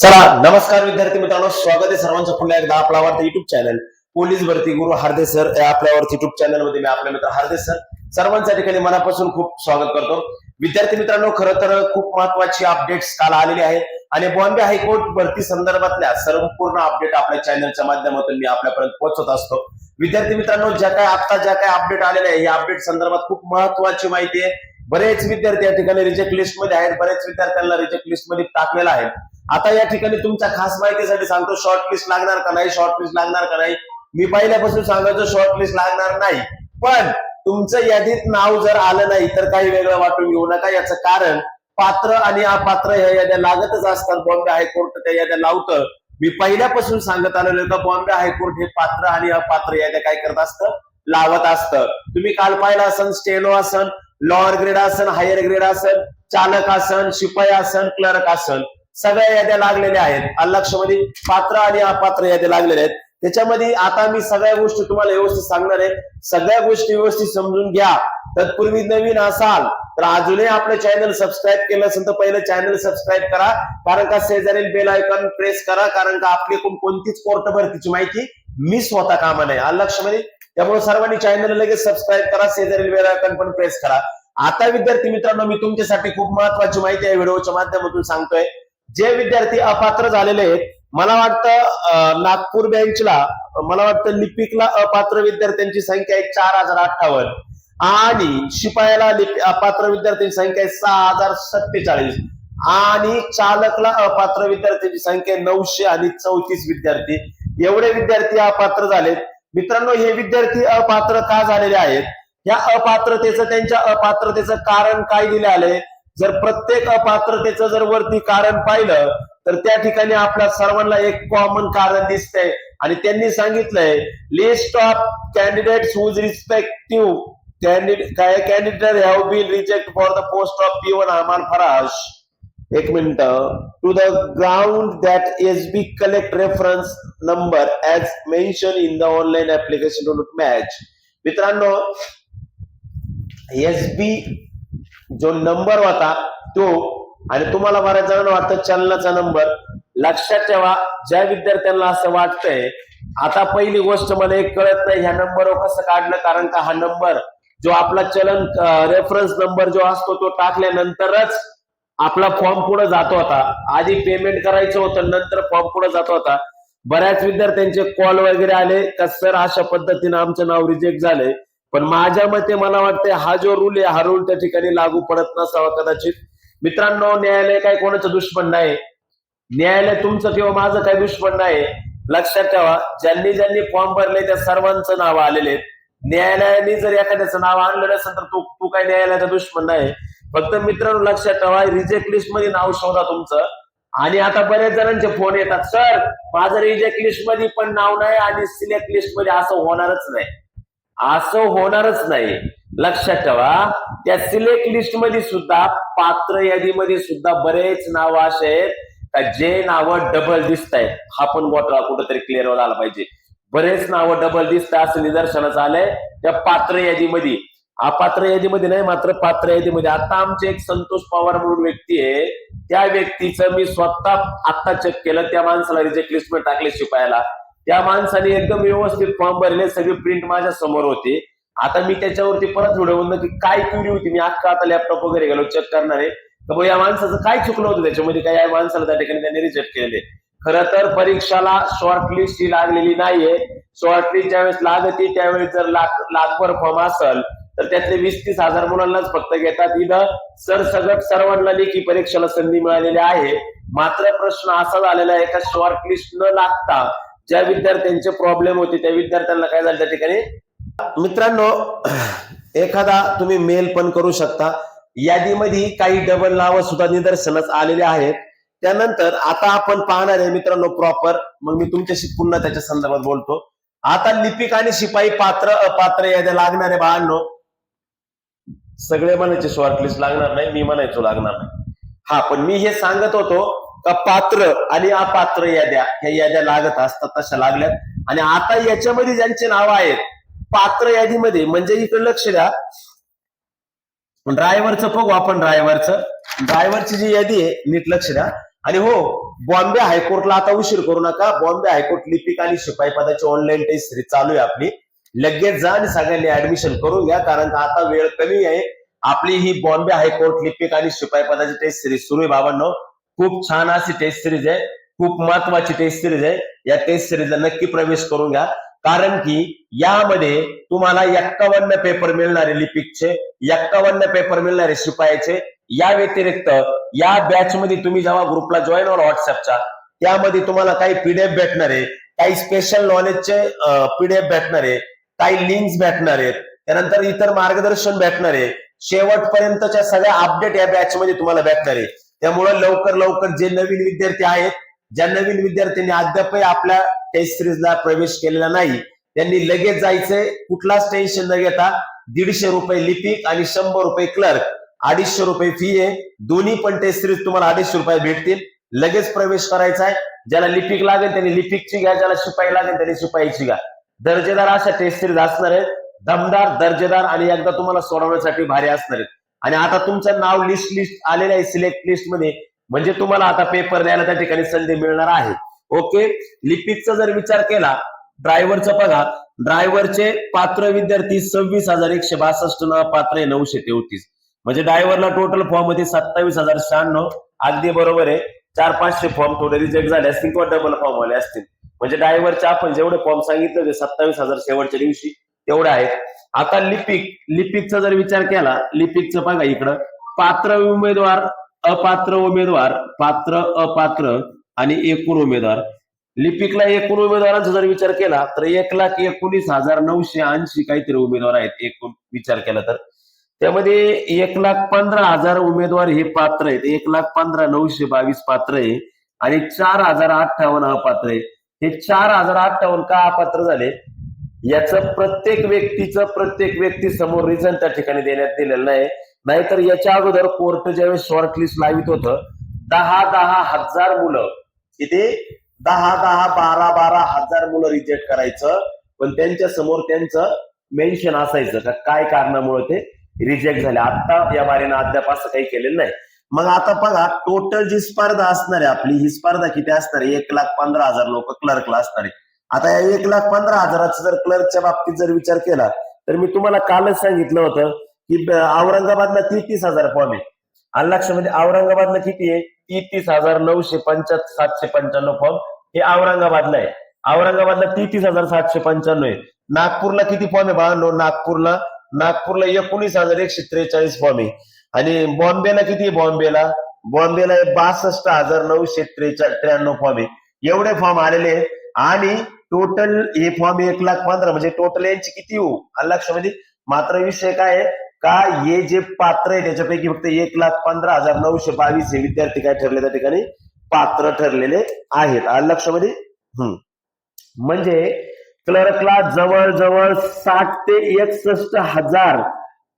चला नमस्कार विद्यार्थी मित्रांनो, स्वागत आहे सर्वांचं पुन्हा एकदा आपला आवडता युट्यूब चॅनल पोलीस भरती गुरु हार्दे सर या आपल्यावरती युट्यूब चॅनल मध्ये मी आपला मित्र हार्दे सर सर्वांच्या ठिकाणी मनापासून खूप स्वागत करतो. विद्यार्थी मित्रांनो, खरं तर खूप महत्वाची अपडेट्स काल आलेली आहेत आणि बॉम्बे हायकोर्ट भरती संदर्भातल्या संपूर्ण अपडेट आपल्या चॅनलच्या माध्यमातून मी आपल्यापर्यंत पोहोचवत असतो. विद्यार्थी मित्रांनो, ज्या काय अपडेट आलेले आहे या अपडेट संदर्भात खूप महत्वाची माहिती आहे. बरेच विद्यार्थी या ठिकाणी रिजेक्ट लिस्ट मध्ये आहेत, बरेच विद्यार्थ्यांना रिजेक्ट लिस्ट मध्ये टाकलेलं आहे. आता या ठिकाणी तुमच्या खास माहितीसाठी सांगतो, शॉर्ट लिस्ट लागणार का नाही, शॉर्ट लिस्ट लागणार का नाही. मी पहिल्यापासून सांगायचो शॉर्ट लिस्ट लागणार नाही, पण तुमचं यादीत नाव जर आलं नाही तर काही वेगळं वाटून घेऊ नका. याचं कारण पात्र आणि अपात्र ह्या याद्या लागतच असतात. बॉम्बे हायकोर्ट त्या याद्या लावतं. मी पहिल्यापासून सांगत आलेलो का बॉम्बे हायकोर्ट हे पात्र आणि अपात्र याद्या काय करत असतं, लावत असतं. तुम्ही काल पाहिलं असन, स्टेनो असन, लॉअर ग्रेड असन, हायर ग्रेड असन, चालक असन, शिपाई असन, क्लर्क असन, सगळ्या याद्या लागलेल्या आहेत. लक्षमध्ये पात्र आणि अपात्र याद्या लागलेल्या आहेत. त्याच्यामध्ये आता मी सगळ्या गोष्टी तुम्हाला व्यवस्थित सांगणार आहे. सगळ्या गोष्टी व्यवस्थित समजून घ्या. तत्पूर्वी नवीन असाल तर अजूनही आपलं चॅनल सबस्क्राईब केलं असेल तर पहिलं चॅनल सबस्क्राईब करा, कारण का शेजारील बेल आयकॉन प्रेस करा, कारण का आपली कोणतीच कोर्ट भरतीची माहिती मिस होता कामा नये. लक्षमध्ये त्यामुळे सर्वांनी चॅनल लगेच सबस्क्राईब करा, शेजारील बेल आयकॉन पण प्रेस करा. आता विद्यार्थी मित्रांनो, मी तुमच्यासाठी खूप महत्वाची माहिती या व्हिडिओच्या माध्यमातून सांगतोय. जे विद्यार्थी अपात्र झालेले आहेत, मला वाटतं नागपूर बेंचला, मला वाटतं लिपिकला अपात्र विद्यार्थ्यांची संख्या आहे 4058 आणि शिपायाला अपात्र विद्यार्थ्यांची संख्या आहे 6047 आणि चालकला अपात्र विद्यार्थ्यांची संख्या आहे 934 विद्यार्थी. एवढे विद्यार्थी अपात्र झालेत. मित्रांनो, हे विद्यार्थी अपात्र का झालेले आहेत, या अपात्रतेचं, त्यांच्या अपात्रतेचं कारण काय दिले आले. जर प्रत्येक अपात्रतेचं जर वरती कारण पाहिलं तर त्या ठिकाणी आपल्या सर्वांना एक कॉमन कारण दिसतंय आणि त्यांनी सांगितलंय list of candidates whose respective candidate have been reject for the post of P1 अमान फराश. एक minute. To the ground that SB collect reference number as mention in the online application do not match. मित्रांनो, SB जो number होता तो, आणि तुम्हाला बऱ्याच जणांना वाटतं चलनाचा नंबर. लक्षात ठेवा, ज्या विद्यार्थ्यांना असं वाटतंय, आता पहिली गोष्ट मला एक कळत नाही ह्या नंबरवर कसं काढलं, कारण का हा नंबर जो आपला चलन रेफरन्स नंबर जो असतो तो टाकल्यानंतरच आपला फॉर्म पुढे जातो होता. आधी पेमेंट करायचं होतं, नंतर फॉर्म पुढे जातो होता. बऱ्याच विद्यार्थ्यांचे कॉल वगैरे आले का सर अशा पद्धतीने आमचं नाव रिजेक्ट झालंय. पण माझ्या मते मला वाटतंय हा जो रूल आहे, हा रूल त्या ठिकाणी लागू पडत नसावा कदाचित. मित्रांनो, न्यायालय काय कोणाचं दुश्मन नाही, न्यायालय तुमचं किंवा माझं काही दुश्मन नाही. लक्षात ठेवा, ज्यांनी ज्यांनी फॉर्म भरले त्या सर्वांचं नाव आलेले आहेत. न्यायालयाने जर एखाद्याचं नाव आणलं नसेल तर तू काय न्यायालयाचा दुश्मन नाही. फक्त मित्रांनो लक्षात ठेवा, रिजेक्ट लिस्ट मध्ये नाव शोधा तुमचं. आणि आता बरेच जणांचे फोन येतात, सर माझं रिजेक्ट लिस्ट मध्ये पण नाव नाही आणि सिलेक्ट लिस्ट मध्ये. असं होणारच नाही, असं होणारच नाही. लक्षात ठेवा, त्या सिलेक्ट लिस्ट मध्ये सुद्धा, पात्र यादीमध्ये सुद्धा बरेच नाव असे आहेत जे नाव डबल दिसत आहेत. हा पण गोष्ट कुठेतरी क्लिअर झाला पाहिजे. बरेच नाव डबल दिसत असं निदर्शनास आलंय त्या पात्र यादीमध्ये. अपात्र यादीमध्ये नाही, मात्र पात्र यादीमध्ये. आता आमचे एक संतोष पवार म्हणून व्यक्ती आहे, त्या व्यक्तीचं मी स्वतः आता चेक केलं. त्या माणसाला रिजेक्ट लिस्ट मध्ये टाकले शिपायाला. त्या माणसाने एकदम व्यवस्थित फॉर्म भरले, सगळी प्रिंट माझ्या समोर होती. आता मी त्याच्यावरती परत व्हिडिओ बनवलं की काय क्युरी होती. मी अख्खा आता लॅपटॉप वगैरे गेलो चेक करणार आहे तर या माणसाचं काय चुकलं होतं त्याच्यामध्ये, काय या माणसाला त्या ठिकाणी त्यांनी रिजेक्ट केले. खरं तर परीक्षाला शॉर्टलिस्ट ही लागलेली नाहीये. शॉर्टलिस्ट ज्यावेळेस लागते त्यावेळेस जर लाखभर फॉर्म असेल तर त्यातले 20-30 हजार मुलांनाच फक्त घेतात. इथं सरसगट सर्वांना लेखी परीक्षेला संधी मिळालेली आहे. मात्र प्रश्न असा झालेला आहे का शॉर्टलिस्ट न लागता ज्या विद्यार्थ्यांचे प्रॉब्लेम होते त्या विद्यार्थ्यांना काय झालं त्या ठिकाणी. मित्रांनो, एखादा तुम्ही मेल पण करू शकता. यादीमध्ये काही डबल नावं सुद्धा निदर्शनास आलेले आहेत. त्यानंतर आता आपण पाहणार आहे मित्रांनो प्रॉपर, मग मी तुमच्याशी पुन्हा त्याच्या संदर्भात बोलतो. आता लिपिक आणि शिपाई पात्र अपात्र याद्या लागणार आहे बाळांनो. सगळे म्हणायचे शॉर्टलिस्ट लागणार नाही, मी म्हणायचो लागणार नाही. हा, पण मी हे सांगत होतो का पात्र आणि अपात्र याद्या ह्या याद्या लागत असतात, तशा लागल्यात. आणि आता याच्यामध्ये ज्यांचे नाव आहेत पात्र यादीमध्ये, म्हणजे इकडे लक्ष द्या, ड्रायव्हरचं बघू आपण. ड्रायव्हरची जी यादी आहे नीट लक्ष द्या. आणि हो, बॉम्बे हायकोर्टला आता उशीर करू नका. बॉम्बे हायकोर्ट लिपिक आणि शिपाई पदाची ऑनलाईन टेस्ट सिरीज चालू आहे आपली. लगेच जा आणि सगळ्यांनी ऍडमिशन करून घ्या, कारण का आता वेळ कमी आहे. आपली ही बॉम्बे हायकोर्ट लिपिक आणि शिपाई पदाची टेस्ट सिरीज सुरू आहे बाबांनो. खूप छान अशी टेस्ट सिरीज आहे, खूप महत्वाची टेस्ट सिरीज आहे. या टेस्ट सिरीजला नक्की प्रवेश करून घ्या, कारण की यामध्ये तुम्हाला 51 पेपर मिळणारे लिपिकचे, 51 पेपर मिळणारे शिपायाचे. या व्यतिरिक्त या बॅच मध्ये तुम्ही जेव्हा ग्रुपला जॉईन व्हाल व्हॉट्सअपच्या, त्यामध्ये तुम्हाला काही पीडीएफ भेटणार आहे, काही स्पेशल नॉलेजचे पीडीएफ भेटणार आहे, काही लिंक्स भेटणार आहेत, त्यानंतर इतर मार्गदर्शन भेटणार आहे. शेवटपर्यंतच्या सगळ्या अपडेट या बॅच मध्ये तुम्हाला भेटणार आहे. त्यामुळे लवकर लवकर जे नवीन विद्यार्थी आहेत, ज्या नवीन विद्यार्थ्यांनी अद्यापही आपल्या टेस्ट सिरीजला प्रवेश केलेला नाही, त्यांनी लगेच जायचंय. कुठलाच टेन्शन न घेता 150 रुपये लिपिक आणि 100 रुपये क्लर्क, 250 रुपये फी आहे. दोन्ही पण टेस्ट सिरीज तुम्हाला 250 रुपये भेटतील. लगेच प्रवेश करायचा आहे. ज्याला लिपिक लागेल त्यांनी लिपिकची घ्या, ज्याला शिपाई लागेल त्यांनी शिपाईची घ्या. दर्जेदार अशा टेस्ट सिरीज असणार आहेत, दमदार, दर्जेदार आणि एकदा तुम्हाला सोडवण्यासाठी भारी असणार आहेत. आणि आता तुमचं नाव लिस्ट आलेलं आहे सिलेक्ट लिस्ट मध्ये, म्हणजे तुम्हाला आता पेपर द्यायला त्या ठिकाणी संधी मिळणार आहे. ओके, लिपिकचा जर विचार केला, ड्रायव्हरचं बघा, ड्रायव्हरचे पात्र विद्यार्थी 26,162 पात्र आहे 933. म्हणजे ड्रायव्हरला टोटल फॉर्म मध्ये 27,096. अगदी बरोबर आहे. 400-500 फॉर्म थोडे रिजेक्ट झाले असतील किंवा डबल फॉर्म आले असतील. म्हणजे ड्रायव्हरचे आपण जेवढे फॉर्म सांगितले होते 27,000 शेवटच्या दिवशी तेवढे आहेत. आता लिपिकचा जर विचार केला, लिपिकचं बघा इकडं, पात्र उमेदवार, अपात्र उमेदवार, पात्र, अपात्र आणि एकूण उमेदवार. लिपिकला एकूण उमेदवारांचा जर विचार केला तर 1,19,980 काहीतरी उमेदवार आहेत एकूण विचार केला तर. त्यामध्ये 1,15,000 उमेदवार हे पात्र आहेत, 1,15,922 पात्र आहे आणि 4,058 अपात्र आहे. हे 4,058 का अपात्र झाले, याचं प्रत्येक व्यक्ती समोर रिझन त्या ठिकाणी देण्यात दिलेलं नाही. नाहीतर याच्या अगोदर कोर्ट ज्यावेळेस शॉर्टलिस्ट लावित होतं, 10,000 मुलं, किती 12,000 मुलं रिजेक्ट करायचं, पण त्यांच्या समोर त्यांचं मेन्शन असायचं का काय कारणामुळे ते रिजेक्ट झाले. आता या बारीनं अद्याप असं काही केलेलं नाही. मग आता बघा, टोटल जी स्पर्धा असणार आहे आपली, ही स्पर्धा किती असणार आहे, 1,15,000 लोक क्लर्कला असणार आहे. आता या 1,15,000 जर क्लर्कच्या बाबतीत जर विचार केला तर मी तुम्हाला कालच सांगितलं होतं की औरंगाबादला 33,000 फॉर्म आहे. आणि लक्षामध्ये औरंगाबादला किती आहे, 33,995 फॉर्म हे औरंगाबादला आहे. औरंगाबादला 33,795 आहे. नागपूरला किती फॉर्म आहे बघा, नागपूरला 19,143 फॉर्म आहे. आणि बॉम्बेला किती आहे, बॉम्बेला 62,993 फॉर्म आहे. एवढे फॉर्म आलेले आहेत. आणि टोटल हे फॉर्म 1,15,000 म्हणजे टोटल यांची किती होऊ लक्षामध्ये. मात्र विषय काय आहे का, हे जे पात्र आहे त्याच्यापैकी फक्त 1,15,922 हे विद्यार्थी काय ठरले त्या ठिकाणी पात्र ठरलेले आहेत. लक्षामध्ये. म्हणजे क्लर्कला जवळजवळ 60 ते 61 हजार,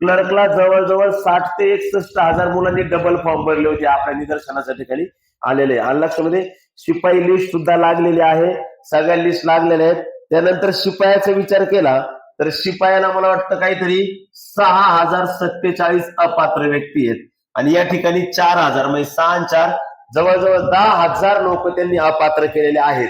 क्लर्कला जवळजवळ 60 ते 61 हजार मुलांनी डबल फॉर्म भरले होते, आपल्या निदर्शनाच्या ठिकाणी आलेले. लक्षामध्ये. शिपाई लिस्ट सुद्धा लागलेली आहे, सगळ्या लिस्ट लागलेल्या आहेत. त्यानंतर शिपायाचा विचार केला तर शिपायाला मला वाटतं काहीतरी 6,047 अपात्र व्यक्ती आहेत. आणि या ठिकाणी 4,000 म्हणजे 6 जवळजवळ 10,000 लोक त्यांनी अपात्र केलेले आहेत.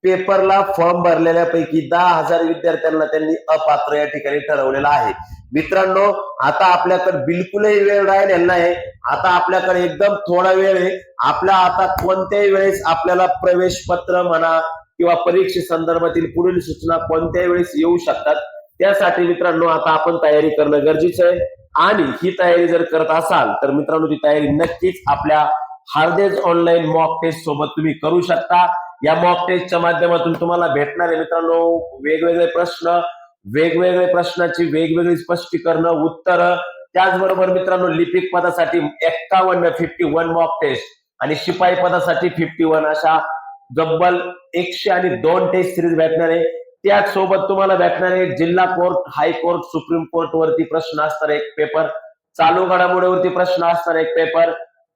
पेपरला फॉर्म भरलेल्यापैकी 10,000 विद्यार्थ्यांना त्यांनी अपात्र या ठिकाणी ठरवलेलं आहे. मित्रांनो, आता आपल्याकडे बिलकुलही वेळ राहिलेला नाही. आता आपल्याकडे एकदम थोडा वेळ आहे. आपल्या आता कोणत्याही वेळेस आपल्याला प्रवेश पत्र म्हणा किंवा परीक्षे संदर्भातील पुढील सूचना कोणत्याही वेळेस येऊ शकतात. त्यासाठी मित्रांनो आता आपण तयारी करणं गरजेचं आहे. आणि ही तयारी जर करत असाल तर मित्रांनो, ती तयारी नक्कीच आपल्या हार्देज ऑनलाईन मॉक टेस्ट सोबत तुम्ही करू शकता. या मॉक टेस्टच्या माध्यमातून तुम्हाला भेटणारे मित्रांनो वेगवेगळे प्रश्न, वेगवेगळे प्रश्नाची वेगवेगळी स्पष्टीकरण, उत्तर. त्याचबरोबर मित्रांनो, लिपिक पदासाठी 51 मॉक टेस्ट आणि शिपाई पदासाठी 51 अशा जब्बल 102 टेस्ट सिरीज भेटणार आहे. त्याचसोबत तुम्हाला भेटणार आहे जिल्हा कोर्ट, हायकोर्ट, सुप्रीम कोर्ट वरती प्रश्न असणार एक पेपर, चालू घडामोडीवरती प्रश्न असणार एक पेपर,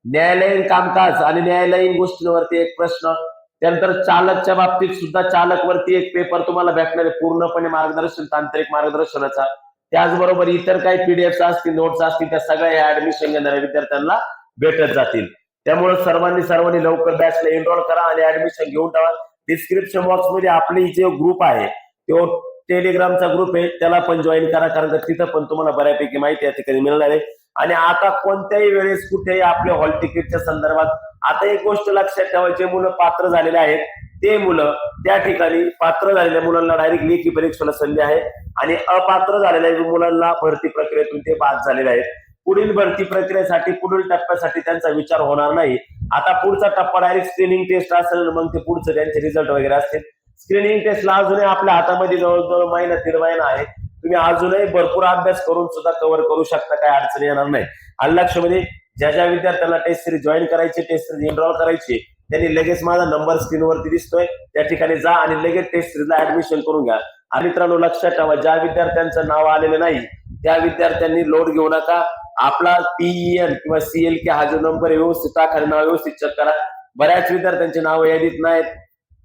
न्यायालयीन कामकाज आणि न्यायालयीन गोष्टींवरती एक प्रश्न. त्यानंतर चालकच्या बाबतीत सुद्धा चालक वरती एक पेपर तुम्हाला भेटणार आहे, पूर्णपणे मार्गदर्शन, तांत्रिक मार्गदर्शनाचा. त्याचबरोबर इतर काही पीडीएफ असतील, नोट्स असतील, त्या सगळ्या ऍडमिशन घेणाऱ्या विद्यार्थ्यांना भेटत जातील. त्यामुळे सर्वांनी लवकर बॅचला एनरोल करा आणि ऍडमिशन घेऊन टाका. डिस्क्रिप्शन बॉक्स मध्ये आपली जे ग्रुप आहे तो टेलिग्रामचा ग्रुप आहे, त्याला पण जॉईन करा, कारण तिथं पण तुम्हाला बऱ्यापैकी माहिती या ठिकाणी मिळणार आहे. आणि आता कोणत्याही वेळेस कुठेही आपल्या हॉल तिकीटच्या संदर्भात आता एक गोष्ट लक्षात ठेवा, जे मुलं पात्र झालेले आहेत ते मुलं त्या ठिकाणी पात्र झालेल्या मुलांना डायरेक्ट लेखी परीक्षेला संधी आहे आणि अपात्र झालेल्या मुलांना भरती प्रक्रियेतून ते बाद झालेले आहेत. पुढील भरती प्रक्रियेसाठी पुढील टप्प्यासाठी त्यांचा विचार होणार नाही. आता पुढचा टप्पा डायरेक्ट स्क्रीनिंग टेस्ट असेल, मग ते पुढचं त्यांचे रिझल्ट वगैरे असतील. स्क्रीनिंग टेस्टला अजूनही आपल्या हातामध्ये जवळजवळ महिना 1.5 महिना आहे. तुम्ही अजूनही भरपूर अभ्यास करून सुद्धा कव्हर करू शकता, काही अडचणी येणार नाही. आणि लक्षमध्ये ज्या विद्यार्थ्यांना टेस्ट सिरीज जॉईन करायची, टेस्ट सिरीज एनरोल करायची, त्यांनी लगेच माझा नंबर स्क्रीनवरती दिसतोय त्या ठिकाणी जा आणि लगेच टेस्ट सिरीजला ऍडमिशन करून घ्या. आणि मित्रांनो लक्षात ठेवा, ज्या विद्यार्थ्यांचं नाव आलेलं नाही त्या विद्यार्थ्यांनी लोड घेऊ नका. आपला PEN किंवा CLK हा जो नंबर व्यवस्थित टाका, नाव व्यवस्थित चेक करा. बऱ्याच विद्यार्थ्यांचे नाव यादीत नाहीत,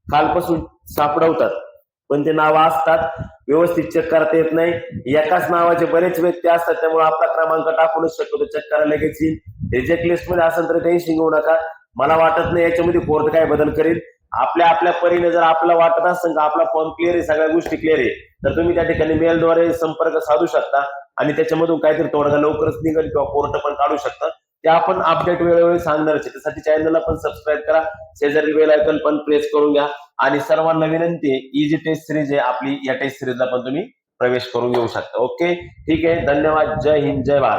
कालपासून सापडवतात, पण ते नाव असतात, व्यवस्थित चेक करता येत नाही. एकाच नावाचे बरेच व्यक्ती असतात, त्यामुळे आपला क्रमांक टाकूनच शक्यतो चेक करायला लगेच येईल. रिजेक्ट लिस्ट मध्ये असेल तर टेन्शन घेऊ नका. मला वाटत नाही याच्यामध्ये कोर्ट काय बदल करेल. आपल्या परीने जर आपल्याला वाटत असेल का आपला फॉर्म क्लिअर आहे, सगळ्या गोष्टी क्लिअर आहे, तर तुम्ही त्या ठिकाणी मेलद्वारे संपर्क साधू शकता आणि त्याच्यामधून काहीतरी तोडगा लवकरच निघेल किंवा कोर्ट पण काढू शकतात. ते आपण अपडेट वेळोवेळी सांगणार. त्यासाठी चॅनलला पण सबस्क्राईब करा, शेजारी बेल आयकॉन पण प्रेस करून घ्या. आणि सर्वांना विनंती आहे, ही जी टेस्ट सिरीज आहे आपली, या टेस्ट सिरीजला पण तुम्ही प्रवेश करून घेऊ शकता. ओके, ठीक आहे, धन्यवाद. जय हिंद, जय भारत.